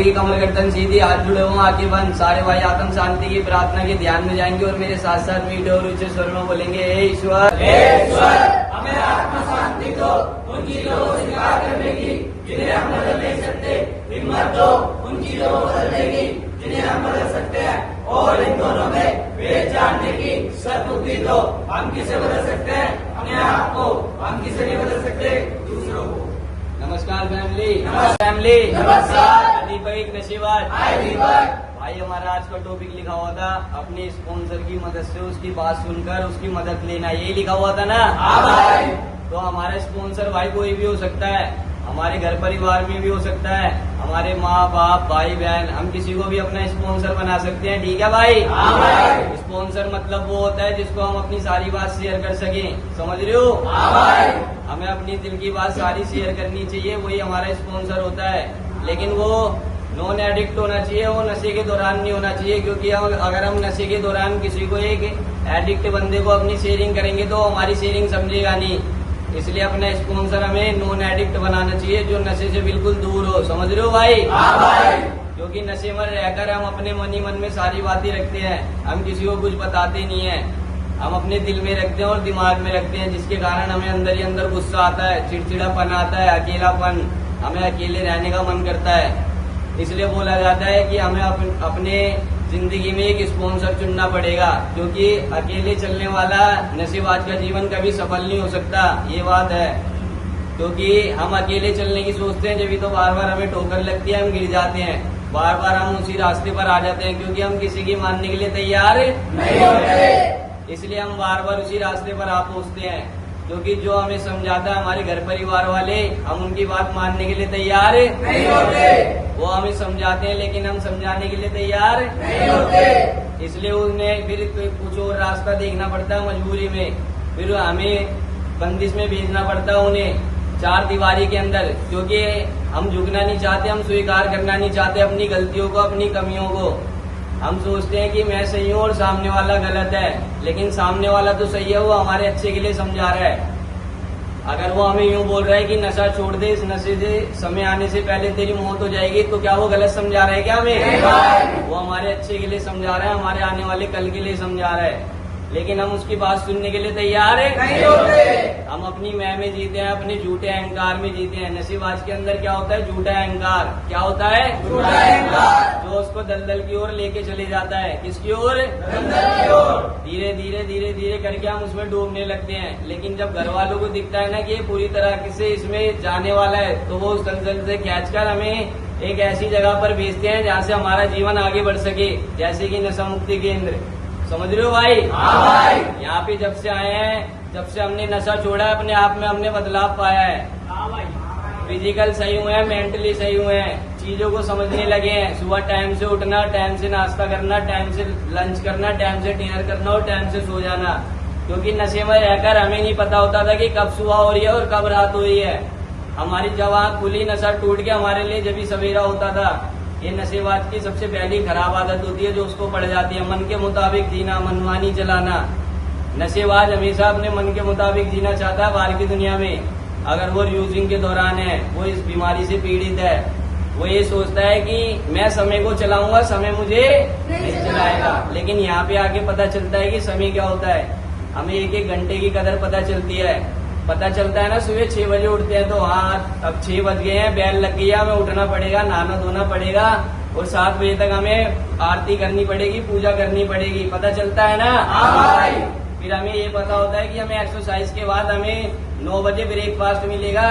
की कमर गर्दन सीधी, हाथ जुड़े हुए, आंखें बंद। सारे भाई आत्म शांति की प्रार्थना के ध्यान में जाएंगे और मेरे साथ साथ मीठे और ऊंचे स्वर में बोलेंगे, हे ईश्वर, हमें आत्मा शांति दो, उन चीजों को स्वीकार करने की जिन्हें हम बदल नहीं सकते, हिम्मत दो उन चीजों को बदलने की जिन्हें हम बदल सकते हैं, और इन दोनों में भेद जानने की सद्बुद्धि दो। हम किसे बदल सकते हैं? अपने आप को। हम किसे नहीं बदल सकते? दूसरों को। नमस्कार फैमिली। नमस्कार। दीपक नशीबाज। हाय दीपक। भाई हमारा आज का टॉपिक लिखा हुआ था अपने स्पॉन्सर की मदद से उसकी बात सुनकर उसकी मदद लेना, यही लिखा हुआ था ना। हाँ भाई। तो हमारा स्पॉन्सर भाई कोई भी हो सकता है, हमारे घर परिवार में भी हो सकता है, हमारे माँ बाप भाई बहन, हम किसी को भी अपना स्पॉन्सर बना सकते हैं। ठीक है भाई। हाँ भाई। स्पॉन्सर मतलब वो होता है जिसको हम अपनी सारी बात शेयर कर सकें, समझ रहे हो। हाँ भाई। हमें अपनी दिल की बात सारी शेयर करनी चाहिए, वही हमारा स्पॉन्सर होता है। लेकिन वो नॉन एडिक्ट होना चाहिए, वो नशे के दौरान नहीं होना चाहिए, क्योंकि अगर हम नशे के दौरान किसी को एक एडिक्ट बंदे को अपनी शेयरिंग करेंगे तो हमारी शेयरिंग समझेगा नहीं। इसलिए अपना स्पॉन्सर हमें नॉन एडिक्ट बनाना चाहिए, जो नशे से बिल्कुल दूर हो, समझ रहे हो भाई। हाँ भाई। क्योंकि नशे में रहकर हम अपने मन ही मन में सारी बातें रखते हैं, हम किसी को कुछ बताते नहीं है, हम अपने दिल में रखते हैं और दिमाग में रखते हैं, जिसके कारण हमें अंदर ही अंदर गुस्सा आता है, चिड़चिड़ापन आता है, अकेलापन, हमें अकेले रहने का मन करता है। इसलिए बोला जाता है कि हमें अपने जिंदगी में एक स्पॉन्सर चुनना पड़ेगा, क्योंकि अकेले चलने वाला नशेबाज का जीवन कभी सफल नहीं हो सकता, ये बात है। क्योंकि हम अकेले चलने की सोचते हैं, जब तो बार बार हमें ठोकर लगती है, हम गिर जाते हैं, बार बार हम उसी रास्ते पर आ जाते हैं, क्योंकि हम किसी की मानने के लिए तैयार नहीं होते। इसलिए हम बार बार उसी रास्ते पर आ पहुंचते हैं। क्योंकि जो हमें समझाता है हमारे घर परिवार वाले, हम उनकी बात मानने के लिए तैयार नहीं होते। वो हमें समझाते हैं लेकिन हम समझाने के लिए तैयार नहीं होते। इसलिए उन्हें फिर कुछ और रास्ता देखना पड़ता है मजबूरी में, फिर हमें बंदिश में भेजना पड़ता है उन्हें चार दीवारी के अंदर, क्योंकि हम झुकना नहीं चाहते, हम स्वीकार करना नहीं चाहते अपनी गलतियों को, अपनी कमियों को। हम सोचते हैं कि मैं सही हूँ और सामने वाला गलत है, लेकिन सामने वाला तो सही है, वो हमारे अच्छे के लिए समझा रहा है। अगर वो हमें यूं बोल रहा है कि नशा छोड़ दे, इस नशे से समय आने से पहले तेरी मौत हो जाएगी, तो क्या वो गलत समझा रहा है क्या हमें? वो हमारे अच्छे के लिए समझा रहा है, हमारे आने वाले कल के लिए समझा रहा है, लेकिन हम उसकी बात सुनने के लिए तैयार नहीं होते। हम अपनी मैं में जीते हैं, अपने झूठे अहंकार में जीते हैं। नशेबाज के अंदर क्या होता है? झूठा अहंकार। क्या होता है? झूठा अहंकार। जो उसको दलदल की ओर लेके चले जाता है। किसकी ओर? दलदल की ओर। धीरे धीरे धीरे धीरे करके हम उसमें डूबने लगते हैं, लेकिन जब घर वालों को दिखता है ना कि ये पूरी तरह से इसमें जाने वाला है, तो वो उस दलदल से खींचकर हमें एक ऐसी जगह पर भेजते हैं जहाँ से हमारा जीवन आगे बढ़ सके, जैसे कि नशा मुक्ति केंद्र। समझ रहे हो भाई? हाँ भाई। यहाँ पे जब से आए हैं, जब से हमने नशा छोड़ा है, अपने आप में हमने बदलाव पाया है। फिजिकल सही हुए हैं, मेंटली सही हुए हैं, चीजों को समझने लगे हैं। सुबह टाइम से उठना, टाइम से नाश्ता करना, टाइम से लंच करना, टाइम से डिनर करना और टाइम से सो जाना। क्योंकि नशे में रहकर हमें नहीं पता होता था कि कब सुबह हो रही है और कब रात हो रही है। हमारी जब आँख खुली, नशा टूट के हमारे लिए जब भी सवेरा होता था। ये नशेबाज की सबसे पहली खराब आदत होती है जो उसको पड़ जाती है, मन के मुताबिक जीना, मनमानी चलाना। नशेबाज हमेशा अपने मन के मुताबिक जीना चाहता है बाहर की दुनिया में। अगर वो यूजिंग के दौरान है, वो इस बीमारी से पीड़ित है, वो ये सोचता है कि मैं समय को चलाऊंगा, समय मुझे नहीं चलाएगा। लेकिन यहाँ पे आके पता चलता है कि समय क्या होता है। हमें एक एक घंटे की कदर पता चलती है। पता चलता है ना, सुबह 6 बजे उठते हैं तो हाँ अब 6 बज गए हैं, बैल लग गई है, हमें उठना पड़ेगा, नहाना धोना पड़ेगा और 7 बजे तक हमें आरती करनी पड़ेगी, पूजा करनी पड़ेगी। पता चलता है ना? हाँ भाई। फिर हमें ये पता होता है कि हमें एक्सरसाइज के बाद हमें 9 बजे ब्रेकफास्ट मिलेगा,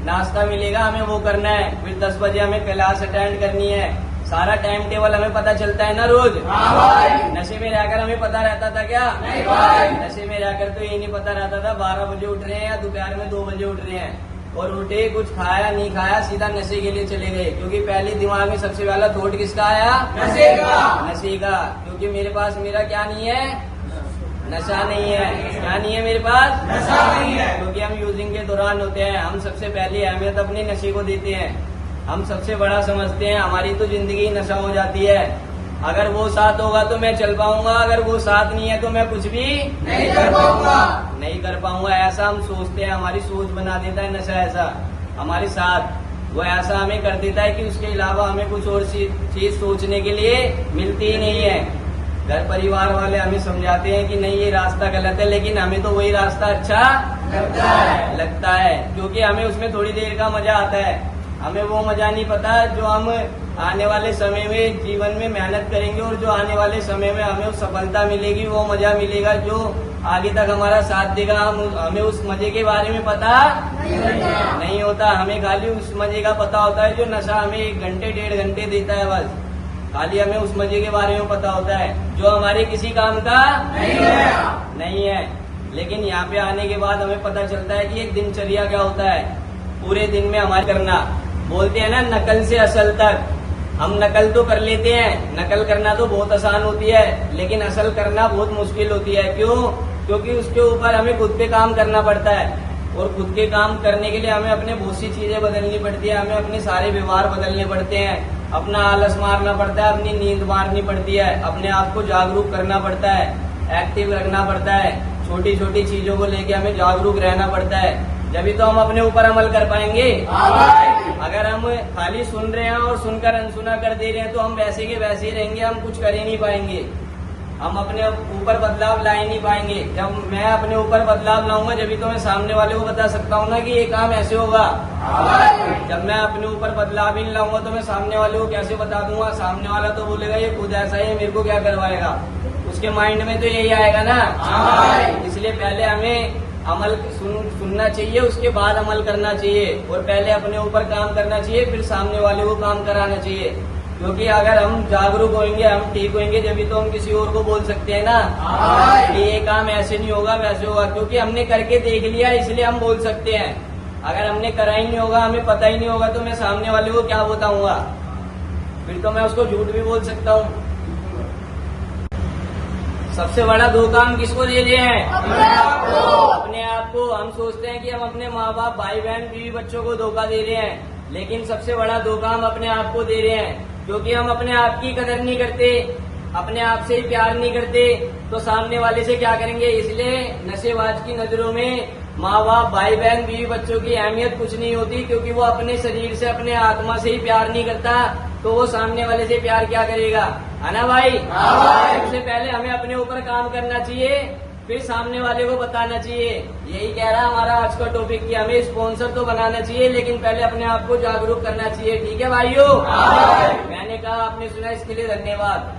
नाश्ता मिलेगा, हमें वो करना है। फिर 10 बजे हमें क्लास अटेंड करनी है। सारा टाइम टेबल हमें पता चलता है ना रोज? हाँ भाई। नशे में रहकर हमें पता रहता था क्या? नहीं भाई। नशे में रहकर तो ये नहीं पता रहता था 12 बजे उठ रहे हैं या दोपहर में 2 बजे उठ रहे हैं, और उठे, कुछ खाया नहीं खाया, सीधा नशे के लिए चले गए। क्योंकि पहले दिमाग में सबसे पहला थॉट किसका आया? नशे का। नशे का। क्योंकि मेरे पास मेरा क्या नहीं है? नशा नहीं है। क्या नहीं है मेरे पास? नशा नहीं है। क्योंकि हम यूजिंग के दौरान होते हैं, हम सबसे पहली अहमियत अपने नशे को देते हैं, हम सबसे बड़ा समझते हैं, हमारी तो जिंदगी नशा हो जाती है। अगर वो साथ होगा तो मैं चल पाऊंगा, अगर वो साथ नहीं है तो मैं कुछ भी नहीं कर पाऊंगा। नहीं कर पाऊंगा, ऐसा हम सोचते हैं। हमारी सोच बना देता है नशा ऐसा हमारे साथ। वो ऐसा हमें कर देता है कि उसके अलावा हमें कुछ और चीज सोचने के लिए मिलती ही नहीं है। घर परिवार वाले हमें समझाते हैं कि नहीं ये रास्ता गलत है, लेकिन हमें तो वही रास्ता अच्छा लगता है क्योंकि हमें उसमें थोड़ी देर का मजा आता है। हमें वो मजा नहीं पता जो हम आने वाले समय में जीवन में मेहनत करेंगे और जो आने वाले समय में हमें सफलता मिलेगी, वो मजा मिलेगा जो आगे तक हमारा साथ देगा। हमें उस मजे के बारे में पता नहीं होता। हमें खाली उस मजे का पता होता है जो नशा हमें 1 घंटे 1.5 घंटे देता है। बस खाली हमें उस मजे के बारे में पता होता है जो हमारे किसी काम का नहीं है। लेकिन यहाँ पे आने के बाद हमें पता चलता है कि एक दिनचर्या क्या होता है। पूरे दिन में हमारे करना, बोलते हैं ना नकल से असल तक। हम नकल तो कर लेते हैं, नकल करना तो बहुत आसान होती है, लेकिन असल करना बहुत मुश्किल होती है। क्यों? क्योंकि उसके ऊपर हमें खुद पे काम करना पड़ता है और खुद के काम करने के लिए हमें अपने बहुत सी चीजें बदलनी पड़ती है। हमें अपने सारे व्यवहार बदलने पड़ते हैं, अपना आलस मारना पड़ता है, अपनी नींद मारनी पड़ती है, अपने आप को जागरूक करना पड़ता है, एक्टिव रखना पड़ता है। छोटी छोटी चीजों को लेके हमें जागरूक रहना पड़ता है, जब तो हम अपने ऊपर अमल कर पाएंगे। अगर हम खाली सुन रहे हैं और सुनकर अनसुना कर दे रहे हैं तो हम वैसे के वैसे ही रहेंगे, हम कुछ कर ही नहीं पाएंगे, हम अपने ऊपर बदलाव ला ही नहीं पाएंगे। जब मैं अपने ऊपर बदलाव लाऊंगा जब तो मैं सामने वाले को बता सकता हूँ ना कि ये काम ऐसे होगा। जब मैं अपने ऊपर बदलाव ही नहीं लाऊंगा तो मैं सामने वाले को कैसे बता दूंगा? सामने वाला तो बोलेगा ये खुद ऐसा है, मेरे को क्या करवाएगा। उसके माइंड में तो यही आएगा ना। इसलिए पहले हमें अमल सुनना चाहिए, उसके बाद अमल करना चाहिए और पहले अपने ऊपर काम करना चाहिए, फिर सामने वाले को काम कराना चाहिए। क्योंकि अगर हम जागरूक होंगे, हम ठीक होंगे, जब तो हम किसी और को बोल सकते हैं ना कि ये काम ऐसे नहीं होगा वैसे होगा। क्योंकि हमने करके देख लिया इसलिए हम बोल सकते हैं। अगर हमने करा ही नहीं होगा, हमें पता ही नहीं होगा तो मैं सामने वाले को क्या बताऊंगा? फिर तो मैं उसको झूठ भी बोल सकता हूँ। सबसे बड़ा धोखा हम किसको दे रहे हैं? अपने आप को। हम सोचते हैं कि हम अपने माँ बाप, भाई बहन, बीवी बच्चों को धोखा दे रहे हैं, लेकिन सबसे बड़ा धोखा हम अपने आप को दे रहे हैं। क्योंकि हम अपने आप की कदर नहीं करते, अपने आप से ही प्यार नहीं करते, तो सामने वाले से क्या करेंगे? इसलिए नशेबाज की नजरों में माँ बाप, भाई बहन, बीवी बच्चों की अहमियत कुछ नहीं होती। क्योंकि वो अपने शरीर से, अपने आत्मा से ही प्यार नहीं करता, तो वो सामने वाले से प्यार क्या करेगा? है ना भाई? सबसे पहले हमें अपने ऊपर काम करना चाहिए, फिर सामने वाले को बताना चाहिए। यही कह रहा हमारा आज का टॉपिक कि हमें स्पॉन्सर तो बनाना चाहिए, लेकिन पहले अपने आप को जागरूक करना चाहिए। ठीक है भाइयों? मैंने कहा, आपने सुना, इसके लिए धन्यवाद।